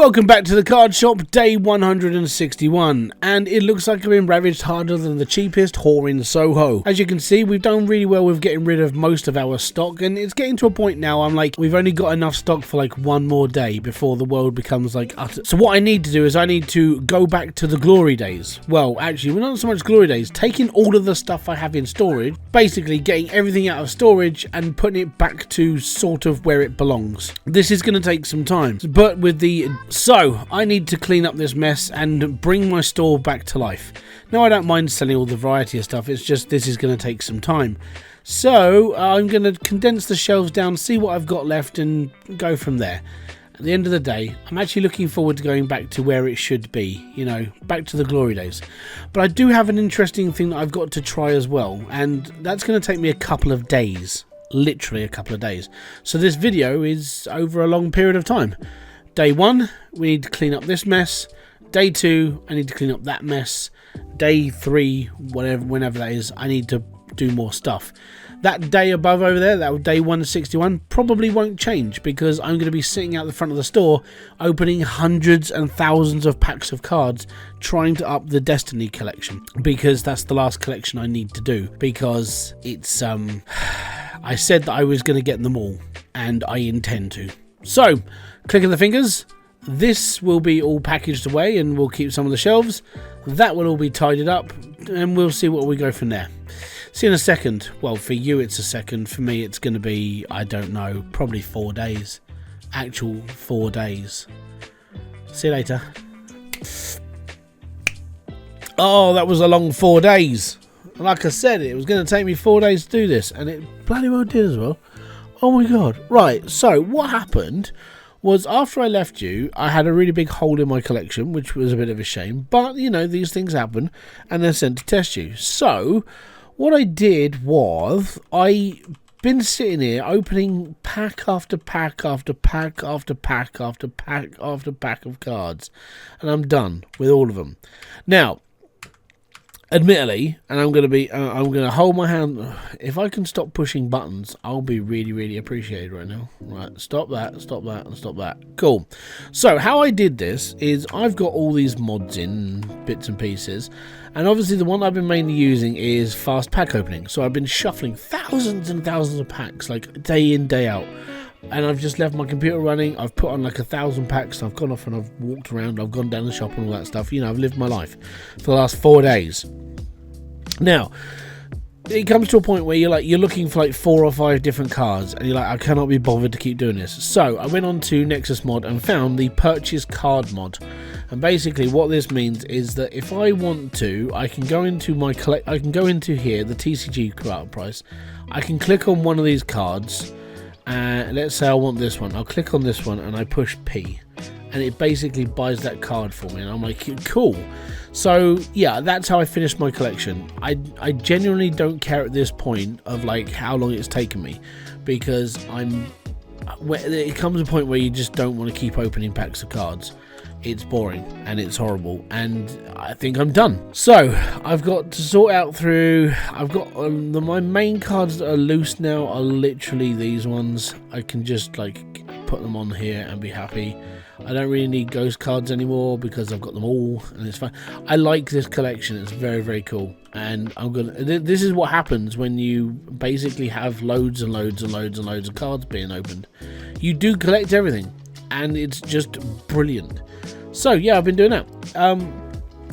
Welcome back to the card shop, day 161, and it looks like I've been ravaged harder than the cheapest whore in Soho. As you can see, we've done really well with getting rid of most of our stock, and it's getting to a point now I'm like, we've only got enough stock for like one more day before the world becomes like utter. So what I need to do is I need to go back to the glory days. Well, actually, we're not so much glory days, taking all of the stuff I have in storage, basically getting everything out of storage and putting it back to sort of where it belongs. This is going to take some time, but with the... So, I need to clean up this mess and bring my store back to life. Now, I don't mind selling all the variety of stuff, it's just this is going to take some time. So, I'm going to condense the shelves down, see what I've got left and go from there. At the end of the day, I'm actually looking forward to going back to where it should be, you know, back to the glory days. But I do have an interesting thing that I've got to try as well, and that's going to take me a couple of days. Literally a couple of days. So this video is over a long period of time. Day 1, we need to clean up this mess. Day 2, I need to clean up that mess. Day 3, whenever that is, I need to do more stuff. That day above over there, that day 161, probably won't change because I'm going to be sitting out the front of the store opening hundreds and thousands of packs of cards trying to up the Destiny collection, because that's the last collection I need to do, because it's I said that I was going to get them all and I intend to. So, clicking the fingers, this will be all packaged away and we'll keep some of the shelves. That will all be tidied up and we'll see what we go from there. See you in a second. Well, for you it's a second. For me it's going to be, I don't know, probably 4 days. Actual 4 days. See you later. Oh, that was a long 4 days. Like I said, it was going to take me 4 days to do this, and it bloody well did as well. Oh my god. Right, so what happened was after I left you, I had a really big hole in my collection, which was a bit of a shame. But, you know, these things happen, and they're sent to test you. So, what I did was, I been sitting here opening pack after pack after pack after pack after pack after pack of cards. And I'm done with all of them. Now, admittedly, and I'm going to hold my hand. If I can stop pushing buttons, I'll be really, really appreciated right now. Right, stop that, stop that, and stop that. Cool. So, how I did this is I've got all these mods in, bits and pieces, and obviously the one I've been mainly using is fast pack opening. So I've been shuffling thousands and thousands of packs, like day in, day out. And I've just left my computer running, I've put on like 1,000 packs, I've gone off and I've walked around, I've gone down the shop and all that stuff. You know, I've lived my life for the last 4 days. Now, it comes to a point where you're looking for like 4 or 5 different cards, and you're like, I cannot be bothered to keep doing this. So I went on to Nexus Mod and found the purchase card mod. And basically what this means is that if I want to, I can go into my I can go into here, the TCG price. I can click on one of these cards, and let's say I want this one. I'll click on this one and I push P, and it basically buys that card for me, and I'm like, cool. So yeah, that's how I finished my collection. I genuinely don't care at this point of like how long it's taken me, because it comes to a point where you just don't want to keep opening packs of cards. It's boring and it's horrible, and I think I'm done. So I've got to sort out through. I've got my main cards that are loose now are literally these ones. I can just like put them on here and be happy. I don't really need ghost cards anymore because I've got them all, and it's fine. I like this collection. It's very, very cool, and this is what happens when you basically have loads and loads and loads and loads of cards being opened. You do collect everything, and it's just brilliant. So yeah, I've been doing that.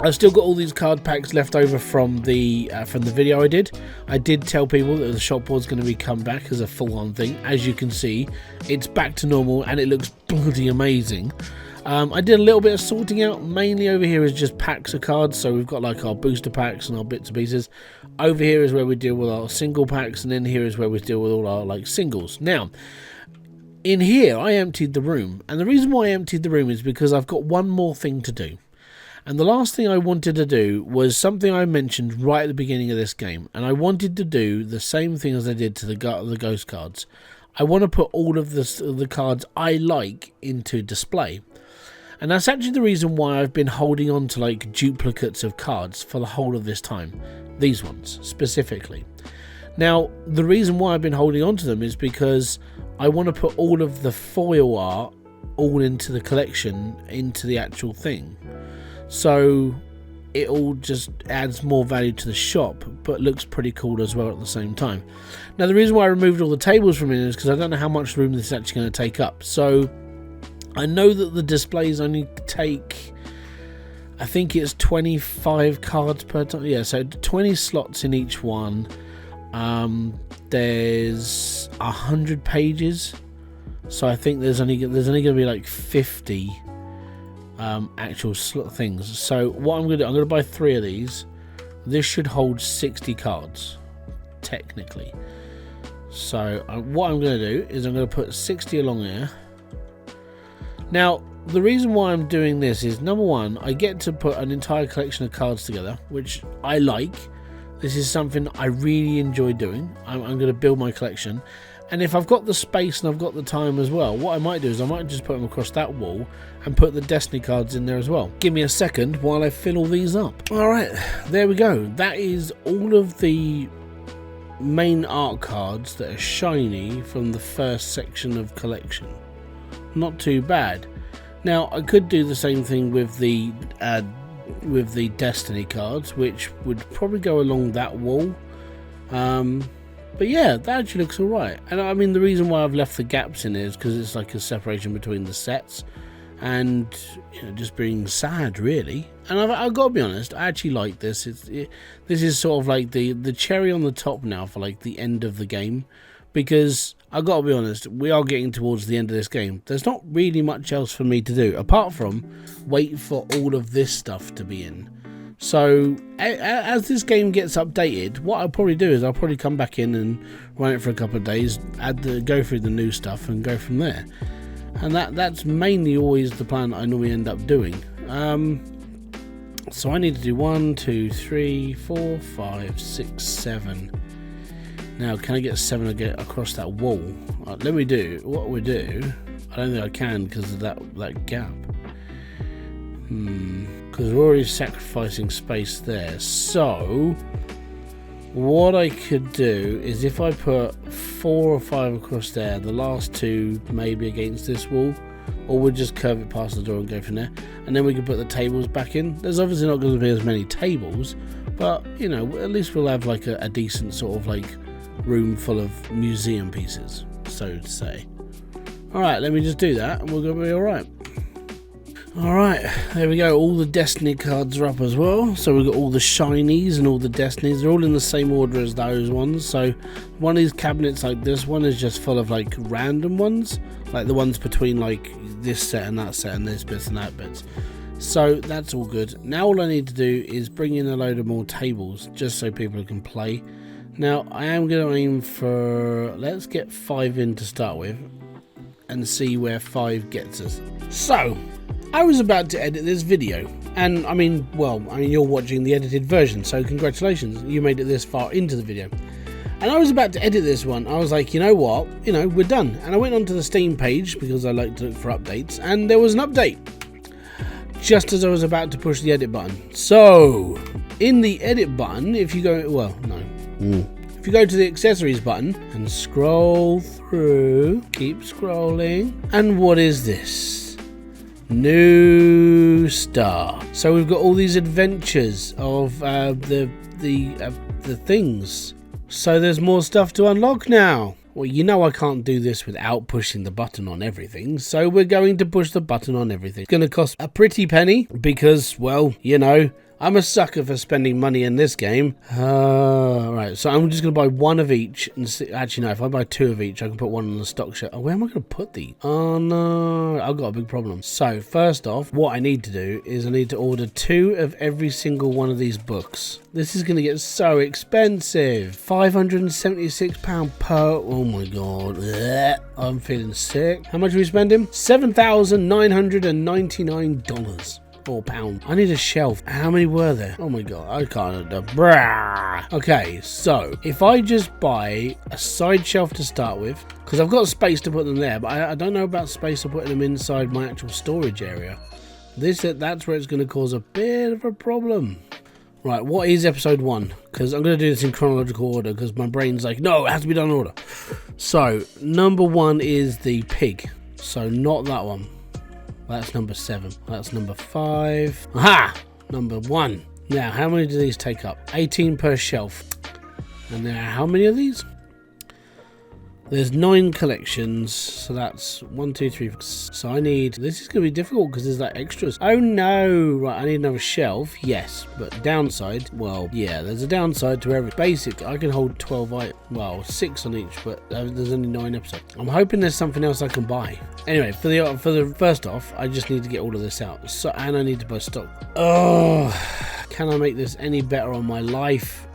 I've still got all these card packs left over from the video I did. I did tell people that the shop was going to be come back as a full-on thing. As you can see, it's back to normal and it looks bloody amazing. I did a little bit of sorting out. Mainly over here is just packs of cards. So we've got like our booster packs and our bits and pieces. Over here is where we deal with our single packs, and then here is where we deal with all our like singles. Now, in here, I emptied the room, and the reason why I emptied the room is because I've got one more thing to do. And the last thing I wanted to do was something I mentioned right at the beginning of this game, and I wanted to do the same thing as I did to the ghost cards. I want to put all of the cards I like into display. And that's actually the reason why I've been holding on to like duplicates of cards for the whole of this time. These ones, specifically. Now, the reason why I've been holding on to them is because I want to put all of the foil art all into the collection, into the actual thing. So it all just adds more value to the shop, but looks pretty cool as well at the same time. Now the reason why I removed all the tables from it is because I don't know how much room this is actually going to take up. So I know that the displays only take, I think it's 25 cards per time. Yeah, so 20 slots in each one. There's 100 pages, so I think there's only going to be like 50 actual slot things. So what I'm going to do, I'm going to buy 3 of these. This should hold 60 cards technically. So what I'm going to do is I'm going to put 60 along here. Now the reason why I'm doing this is, number one, I get to put an entire collection of cards together, which I like. This is something I really enjoy doing. I'm going to build my collection, and if I've got the space and I've got the time as well, what I might do is I might just put them across that wall and put the Destiny cards in there as well. Give me a second while I fill all these up. Alright, there we go. That is all of the main art cards that are shiny from the first section of collection. Not too bad. Now I could do the same thing with the Destiny cards, which would probably go along that wall. But yeah, that actually looks alright. And I mean, the reason why I've left the gaps in is because it's like a separation between the sets, and you know, just being sad really. And I've got to be honest, I actually like this. This is sort of like the cherry on the top now for like the end of the game, because I've got to be honest, we are getting towards the end of this game. There's not really much else for me to do apart from wait for all of this stuff to be in. So as this game gets updated, what I'll probably do is I'll probably come back in and run it for a couple of days, go through the new stuff and go from there. And that's mainly always the plan that I normally end up doing. So I need to do 1, 2, 3, 4, 5, 6, 7. Now, can I get 7 across that wall? Right, let me do what we do. I don't think I can because of that gap. Because we're already sacrificing space there. So what I could do is, if I put 4 or 5 across there, the last 2 maybe against this wall, or we'll just curve it past the door and go from there, and then we can put the tables back in. There's obviously not going to be as many tables, but you know, at least we'll have like a decent sort of like room full of museum pieces, so to say. Alright, let me just do that and we're going to be alright. Alright, there we go. All the Destiny cards are up as well. So we've got all the shinies and all the Destinies. They're all in the same order as those ones. So one of these cabinets like this one is just full of like random ones, like the ones between like this set and that set and this bits and that bits. So that's all good. Now all I need to do is bring in a load of more tables just so people can play. Now I am going to aim for, let's get 5 in to start with and see where 5 gets us. So I was about to edit this video, and I mean you're watching the edited version, so congratulations, you made it this far into the video. And I was about to edit this one. I was like, you know what, we're done. And I went onto the Steam page because I like to look for updates, and there was an update just as I was about to push the edit button. So in the edit button, if you go, if you go to the accessories button and scroll through, keep scrolling, and what is this? New stuff. So we've got all these adventures of the things. So there's more stuff to unlock now. Well, you know I can't do this without pushing the button on everything, so we're going to push the button on everything. It's going to cost a pretty penny because, well, I'm a sucker for spending money in this game. Right, so I'm just going to buy 1 of each. And see, actually, no, if I buy 2 of each, I can put 1 on the stock shelf. Oh, where am I going to put these? Oh, no. I've got a big problem. So, first off, what I need to do is I need to order 2 of every single one of these books. This is going to get so expensive. £576 per... Oh, my God. Blech. I'm feeling sick. How much are we spending? $7,999. £4. I need a shelf. How many were there? Oh my god, I can't. Okay, so if I just buy a side shelf to start with, because I've got space to put them there, but I don't know about space for putting them inside my actual storage area. That's where it's going to cause a bit of a problem. Right, what is episode 1? Because I'm going to do this in chronological order, because my brain's like, no, it has to be done in order. So number 1 is the pig. So not that one. That's number 7. That's number 5. Aha! Number 1. Now, how many do these take up? 18 per shelf. And there are how many of these? There's 9 collections, so that's 1, 2, 3. So I need. This is going to be difficult because there's like extras. Oh no! Right, I need another shelf. Yes, but downside. Well, yeah, there's a downside to every. Basic, I can hold 12. Well, 6 on each, but there's only 9 episodes. I'm hoping there's something else I can buy. Anyway, for the first off, I just need to get all of this out. So, and I need to buy stock. Oh, can I make this any better on my life?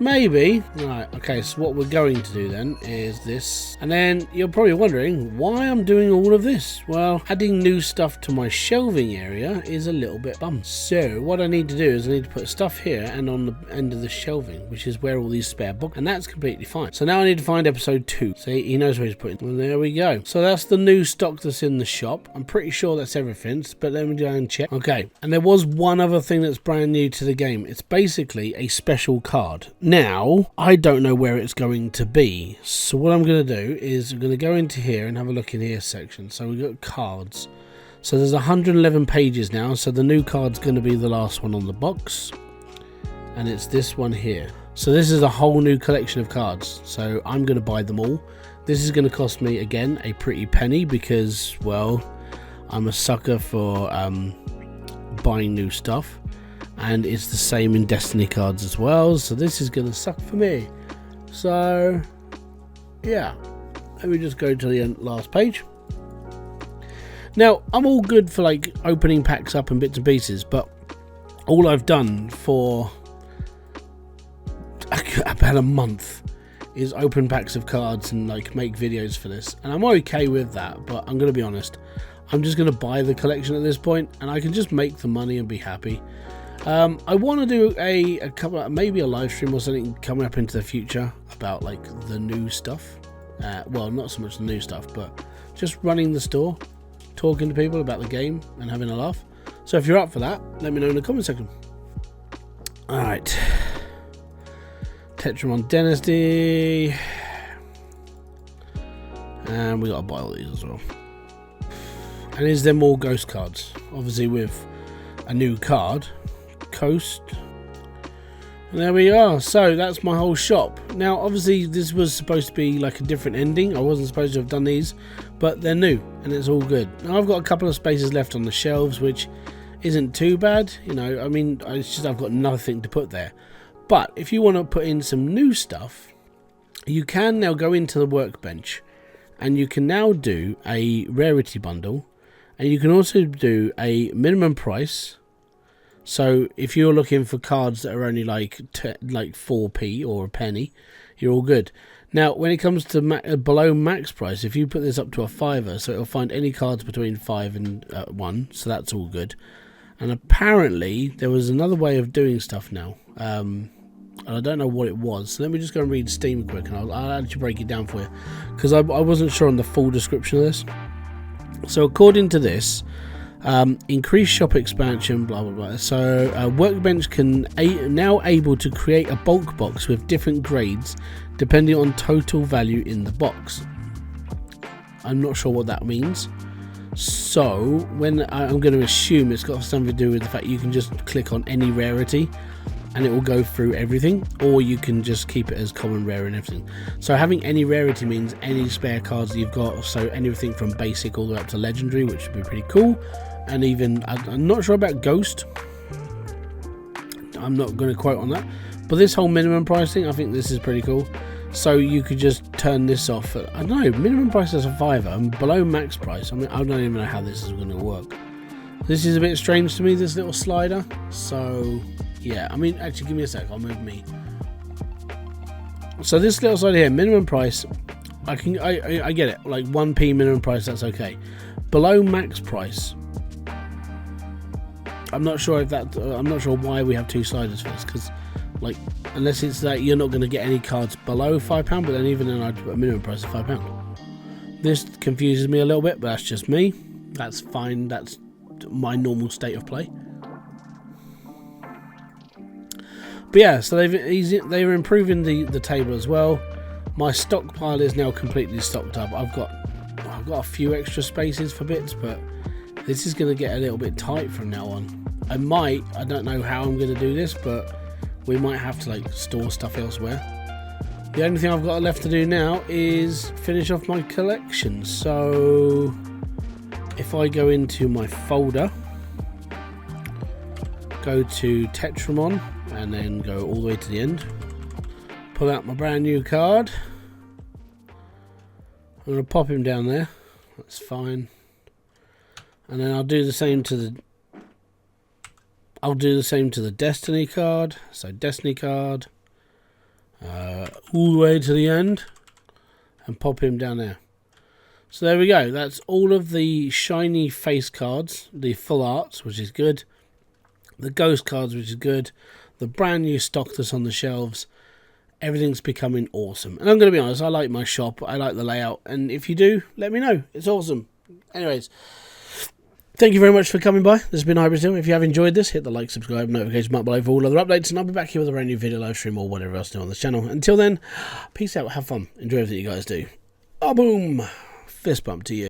Maybe. Right, okay, so what we're going to do then is this. And then you're probably wondering why I'm doing all of this. Well, adding new stuff to my shelving area is a little bit bum. So what I need to do is I need to put stuff here and on the end of the shelving, which is where all these spare books, and that's completely fine. So now I need to find episode 2. See, he knows where he's putting. Well, there we go. So that's the new stock that's in the shop. I'm pretty sure that's everything, but let me go and check. Okay, and there was one other thing that's brand new to the game. It's basically a special card. Now, I don't know where it's going to be. So what I'm going to do is I'm going to go into here and have a look in here section. So we've got cards. So there's 111 pages now. So the new card's going to be the last one on the box. And it's this one here. So this is a whole new collection of cards. So I'm going to buy them all. This is going to cost me, again, a pretty penny because, well, I'm a sucker for buying new stuff. And it's the same in Destiny cards as well, so this is going to suck for me. So, yeah, let me just go to the last page. Now, I'm all good for like opening packs up and bits and pieces, but all I've done for about a month is open packs of cards and like make videos for this, and I'm okay with that, but I'm going to be honest, I'm just going to buy the collection at this point, and I can just make the money and be happy. I want to do a couple, maybe a live stream or something coming up into the future about like the new stuff. Well, not so much the new stuff, but just running the store, talking to people about the game and having a laugh. So if you're up for that, let me know in the comment section. Alright. Tetramon Dynasty. And we gotta buy all these as well. And is there more ghost cards? Obviously with a new card. Coast. And there we are. So that's my whole shop. Now obviously this was supposed to be like a different ending. I wasn't supposed to have done these, but they're new and it's all good. Now I've got a couple of spaces left on the shelves, which isn't too bad, you know. I mean, it's just I've got nothing to put there. But if you want to put in some new stuff, you can now go into the workbench and you can now do a rarity bundle, and you can also do a minimum price. So if you're looking for cards that are only like 4p or a penny, you're all good. Now when it comes to below max price, if you put this up to a $5, so it'll find any cards between 5 and 1, so that's all good. And apparently there was another way of doing stuff now, and I don't know what it was, so let me just go and read Steam quick, and I'll actually break it down for you, because I wasn't sure on the full description of this. So according to this, increased shop expansion, blah blah blah. So workbench can now able to create a bulk box with different grades depending on total value in the box. I'm not sure what that means, so when I'm going to assume it's got something to do with the fact you can just click on any rarity and it will go through everything, or you can just keep it as common, rare and everything. So having any rarity means any spare cards that you've got, so anything from basic all the way up to legendary, which would be pretty cool. And even, I'm not sure about Ghost, I'm not going to quote on that, but this whole minimum price thing, I think this is pretty cool. So you could just turn this off at, I don't know, minimum price is a $5 and below max price, I mean, I don't even know how this is going to work. This is a bit strange to me, this little slider. So yeah, I mean, actually give me a sec, I'll move me. So this little slider here, minimum price, I get it, like 1p minimum price, that's okay. Below max price, I'm not sure if that, I'm not sure why we have two sliders for this, because like, unless it's that you're not going to get any cards below £5, but then even then I'd put a minimum price of £5. This confuses me a little bit, but that's just me. That's fine, that's my normal state of play. But yeah, so they're improving the table as well. My stockpile is now completely stocked up. I've got a few extra spaces for bits, but This is going to get a little bit tight from now on. I don't know how I'm going to do this, but we might have to like store stuff elsewhere. The only thing I've got left to do now is finish off my collection. So if I go into my folder, go to Tetramon, and then go all the way to the end, pull out my brand new card. I'm going to pop him down there. That's fine. And then I'll do the same to the Destiny card. So Destiny card, all the way to the end, and pop him down there. So there we go. That's all of the shiny face cards, the full arts, which is good. The ghost cards, which is good. The brand new stock that's on the shelves. Everything's becoming awesome. And I'm going to be honest, I like my shop. I like the layout. And if you do, let me know. It's awesome. Anyways, thank you very much for coming by. This has been Hybridsteel. If you have enjoyed this, hit the like, subscribe, notification button below for all other updates. And I'll be back here with a brand new video, live stream, or whatever else new on this channel. Until then, peace out. Have fun. Enjoy everything you guys do. Oh, boom. Fist bump to you.